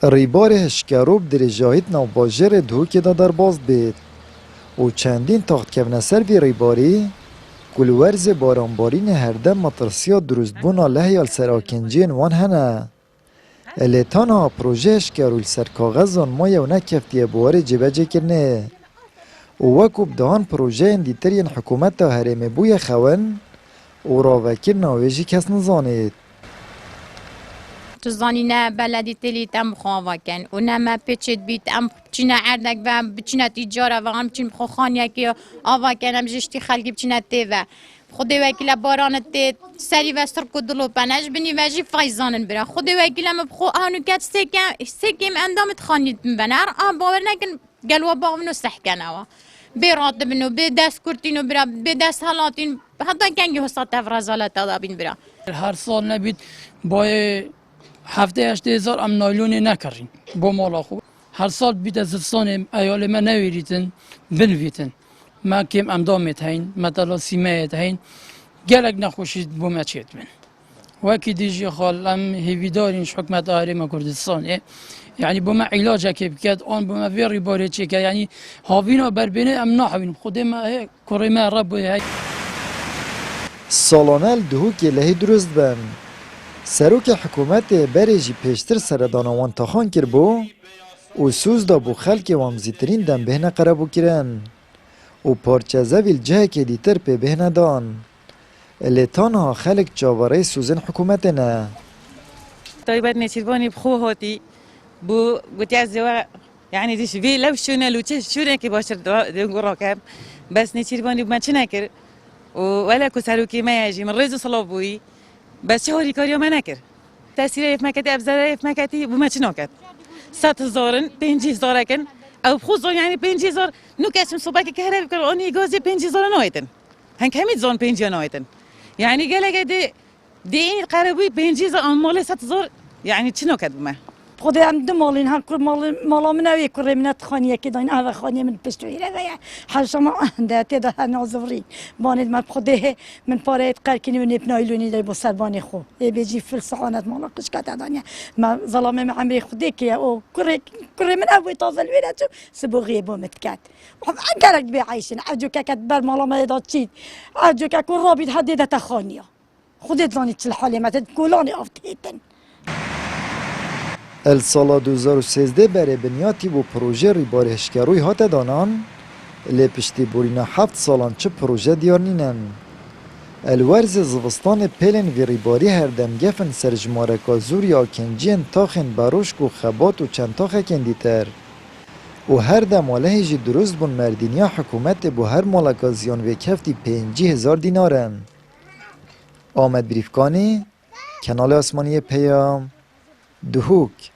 ریبار هشکروب در جاهید نوباجر دهوکی دا در باز بید و چندین تاخت کفنه سر وی ریباری کلورز بارانبارین هردم مطرسیا درست بونا لحیال سراکنجین وان هنه. الیتان ها پروژه هشکرول سر کاغذان ما یو نکفتیه بوار جبجه کرنه. و وکوب دهان پروژه اندیترین حکومت تا هرم بوی خون و راوکر ناویجی کس نزانید. تزانی نه بلدی تلی تم خواهد کن و نه ما پیچید بیت ام چینه اردک و بچینه تیجاره و هم چین خانیه که آوا کنم جشتی خلقی بچینه تیوه خودی وکیل باران تی سری وستر کدلو پنج بنی وجی فایزانن برا خودی وکیل ام بخو آنو کت سکم اندامت خانید بنار باور نکن گلوا باونو سحکنوا بیرات بنو به دست کرتینو برا به دست حالاتین حتی کنگی حسات تفرزالت دابین برا هر سال نبید با 7-8 ام نایلونی نکردیم با مالا خوب هر سال بیت از زستان ایال ما نویریتن بنویتن ما کم امدامت هین مثلا سیمایت هین گلک نخوشید بو ما چیت من وکی دیجی خال ام هیویدارینش حکمت آهرم کردستانه یعنی با ما علاج که بکرد آن با ما ویری باره چه که یعنی هاوینا بربینه ام نحوین خود ما کره ما رب های سالانه دهوکی لحی درست بن. سروک حکومت برژی پیشتر سردانوان تاخان کر بو و سوز دا بو خلک وامزیترین دم بهنه قربو کرن و پارچه زویل جه که دیتر پی بهنه دان. لیتان ها خلک چاواره سوزن حکومت نه. طيبات نشيرباني بخو هاتي بو بتعزوا يعني ديش في لو شونا لو شونا كي باشر دنقراكم بس نشيرباني بما تشنكر ولا كسالوكي ما يجي من ريزو صلابوي بس شهري كاريو ما نكر تأثيره في مكاتي أبزاره في مكاتي بما تشنكر 7,000 5,000 كن أو بخوزون يعني 5,000 نكاسم صباك كهرباء كروني جوزي 5,000 نويتن هنك هميت زون 5,000 نويتن يعني قالك دي قربي 5,000 مال 7,000 يعني شنو كدمه خودی هم دو مالین هم کر مالا منوی کره منت خانیه که داین آوا خانیه من پشتویی رضایه حالش ما ده تدا هنازوری باند من خودی من پاره قرکنی من ابنایلونی دی بسربانی خو بیجی فلسفانت مالا قش کات دانیه ما ظلامه مع عمري خودی که او کره من اوی تازل ویراتو سبوغی بومت کات اگرک بیعیشن عجو که کت بر مالا ما داد چید عجو که کر رابط حدیده تخانیه خودت لانی چل حالی مت کولانی افتیتن السال 2013 برای بنیاتی بو پروژه ریبار هشکروی هات دانان لی پشتی بورینا 7 سالان چه پروژه دیار نینن. الورز زوستان پیلن وی ریباری هردم گفن سرجمارکا زوری آکنجین تاخن باروشک و خبات و چند تاخه کندیتر. و هر دم واله جی درست بون مردینیا حکومت بو هر مالکا زیان وی کفتی 5,000 دینارن. آمد بریفکانی، کانال آسمانی پیام، دهوک